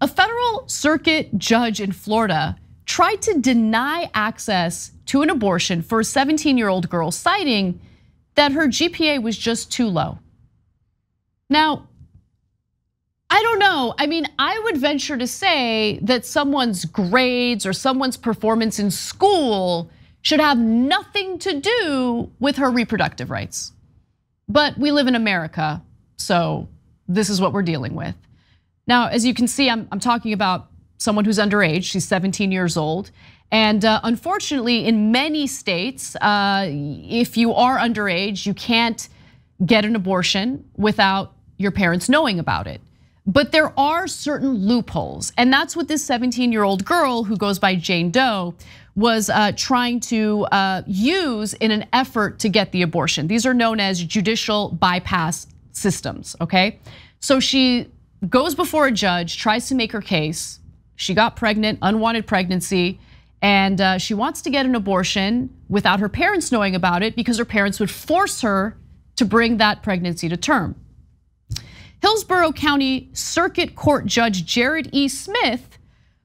A federal circuit judge in Florida tried to deny access to an abortion for a 17-year-old girl, citing that her GPA was just too low. Now, I don't know. I mean, I would venture to say that someone's grades or someone's performance in school should have nothing to do with her reproductive rights. But we live in America, so this is what we're dealing with. Now, as you can see, I'm talking about someone who's underage. She's 17 years old. And unfortunately, in many states, if you are underage, you can't get an abortion without your parents knowing about it. But there are certain loopholes. And that's what this 17-year-old girl who goes by Jane Doe was trying to use in an effort to get the abortion. These are known as judicial bypass systems, okay? So she goes before a judge, tries to make her case. She got pregnant, unwanted pregnancy, and she wants to get an abortion without her parents knowing about it because her parents would force her to bring that pregnancy to term. Hillsborough County Circuit Court Judge Jared E. Smith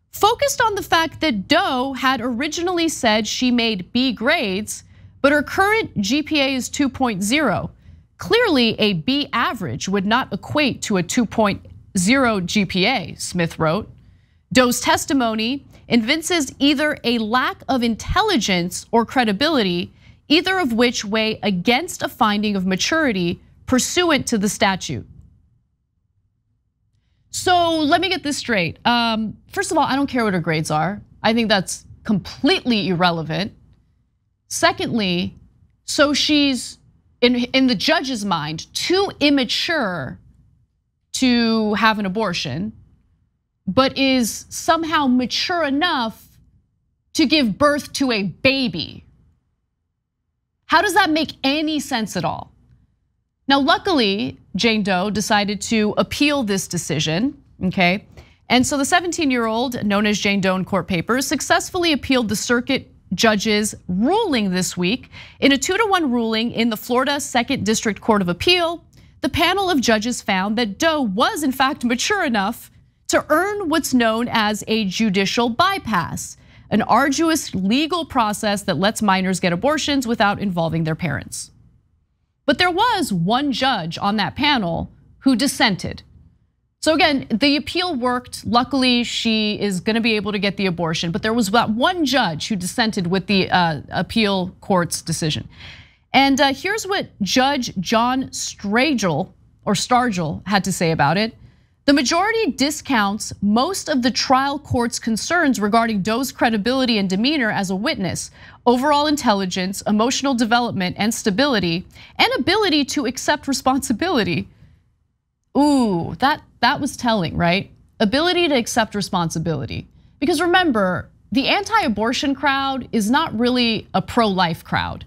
focused on the fact that Doe had originally said she made B grades, but her current GPA is 2.0. Clearly, a B average would not equate to a 2.0 GPA, Smith wrote. Doe's testimony evinces either a lack of intelligence or credibility, either of which weigh against a finding of maturity pursuant to the statute. So let me get this straight. First of all, I don't care what her grades are. I think that's completely irrelevant. Secondly, so she's, in the judge's mind, too immature to have an abortion, but is somehow mature enough to give birth to a baby. How does that make any sense at all? Now, luckily, Jane Doe decided to appeal this decision, okay? And so the 17-year-old, known as Jane Doe in court papers, successfully appealed the circuit judge's ruling this week. In a 2-to-1 ruling in the Florida 2nd District Court of Appeal, the panel of judges found that Doe was in fact mature enough to earn what's known as a judicial bypass, an arduous legal process that lets minors get abortions without involving their parents. But there was one judge on that panel who dissented. So again, the appeal worked. Luckily, she is gonna be able to get the abortion, but there was about one judge who dissented with the appeal court's decision. And here's what Judge John Stargel had to say about it. The majority discounts most of the trial court's concerns regarding Doe's credibility and demeanor as a witness, overall intelligence, emotional development and stability, and ability to accept responsibility. Ooh, that was telling, right? Ability to accept responsibility. Because remember, the anti-abortion crowd is not really a pro-life crowd.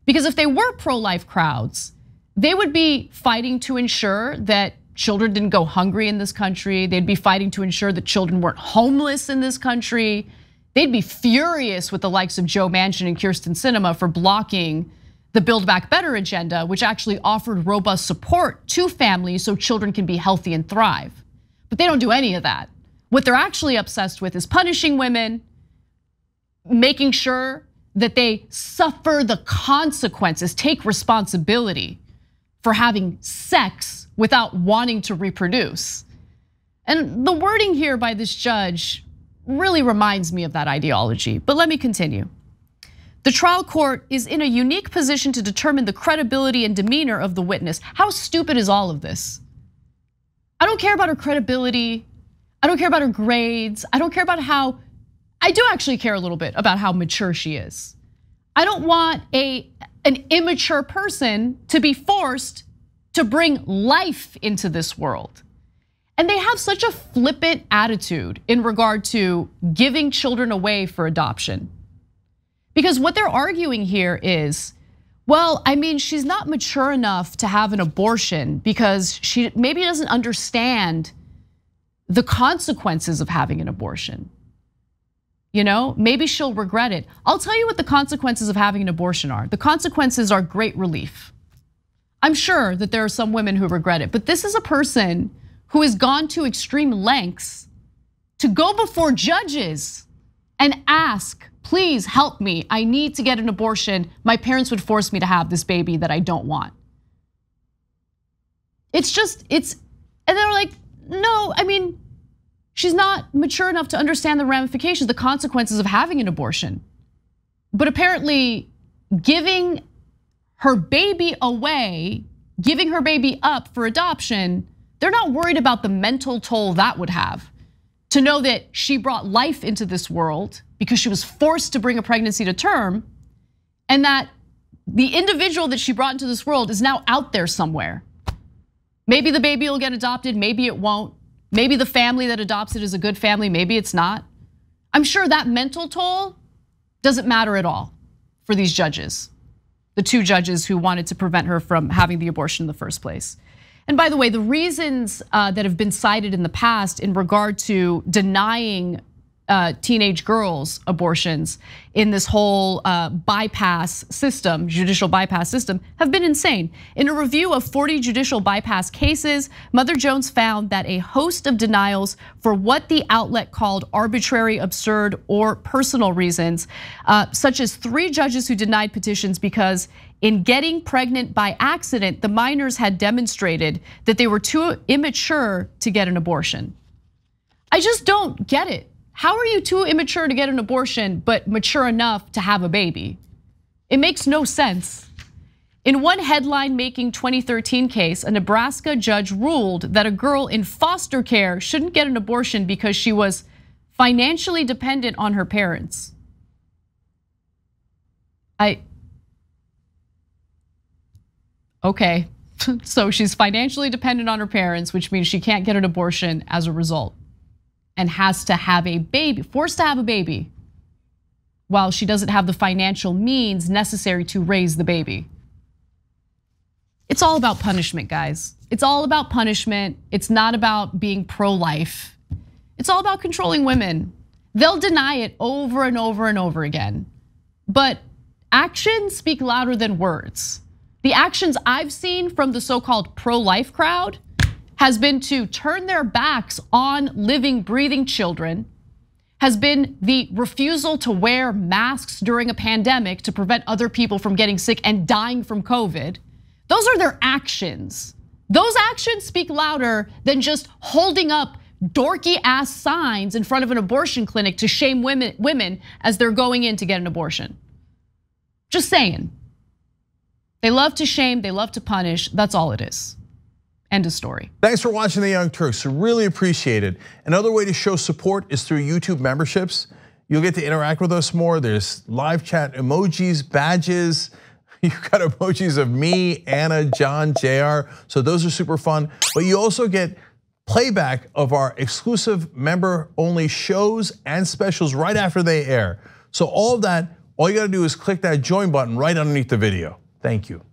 Because if they were pro-life crowds, they would be fighting to ensure that children didn't go hungry in this country. They'd be fighting to ensure that children weren't homeless in this country. They'd be furious with the likes of Joe Manchin and Kyrsten Sinema for blocking the Build Back Better agenda, which actually offered robust support to families so children can be healthy and thrive. But they don't do any of that. What they're actually obsessed with is punishing women, making sure that they suffer the consequences, take responsibility for having sex without wanting to reproduce. And the wording here by this judge really reminds me of that ideology, but let me continue. The trial court is in a unique position to determine the credibility and demeanor of the witness. How stupid is all of this? I don't care about her credibility. I don't care about her grades. I don't care about how, I do actually care a little bit about how mature she is. I don't want an immature person to be forced to bring life into this world. And they have such a flippant attitude in regard to giving children away for adoption. Because what they're arguing here is, well, I mean, she's not mature enough to have an abortion because she maybe doesn't understand the consequences of having an abortion. You know, maybe she'll regret it. I'll tell you what the consequences of having an abortion are. The consequences are great relief. I'm sure that there are some women who regret it, but this is a person who has gone to extreme lengths to go before judges and ask, please help me, I need to get an abortion. My parents would force me to have this baby that I don't want. And they're like, no, I mean, she's not mature enough to understand the ramifications, the consequences of having an abortion. But apparently giving her baby away, giving her baby up for adoption, they're not worried about the mental toll that would have. To know that she brought life into this world because she was forced to bring a pregnancy to term, and that the individual that she brought into this world is now out there somewhere. Maybe the baby will get adopted, maybe it won't. Maybe the family that adopts it is a good family, maybe it's not. I'm sure that mental toll doesn't matter at all for these judges, the two judges who wanted to prevent her from having the abortion in the first place. And by the way, the reasons that have been cited in the past in regard to denying teenage girls abortions in this whole bypass system, judicial bypass system, have been insane. In a review of 40 judicial bypass cases, Mother Jones found that a host of denials for what the outlet called arbitrary, absurd, or personal reasons, such as 3 judges who denied petitions because in getting pregnant by accident, the minors had demonstrated that they were too immature to get an abortion. I just don't get it. How are you too immature to get an abortion, but mature enough to have a baby? It makes no sense. In one headline-making 2013 case, a Nebraska judge ruled that a girl in foster care shouldn't get an abortion because she was financially dependent on her parents. Okay, so she's financially dependent on her parents, which means she can't get an abortion as a result, and has to have a baby, forced to have a baby, while she doesn't have the financial means necessary to raise the baby. It's all about punishment, guys. It's all about punishment. It's not about being pro-life. It's all about controlling women. They'll deny it over and over and over again. But actions speak louder than words. The actions I've seen from the so-called pro-life crowd has been to turn their backs on living, breathing children, has been the refusal to wear masks during a pandemic to prevent other people from getting sick and dying from COVID. Those are their actions. Those actions speak louder than just holding up dorky ass signs in front of an abortion clinic to shame women as they're going in to get an abortion. Just saying. They love to shame, they love to punish, that's all it is. End of story. Thanks for watching the Young Turks, really appreciate it. Another way to show support is through YouTube memberships. You'll get to interact with us more. There's live chat emojis, badges. You've got emojis of me, Anna, John, JR. So those are super fun. But you also get playback of our exclusive member-only shows and specials right after they air. So all of that, all you gotta do is click that join button right underneath the video. Thank you.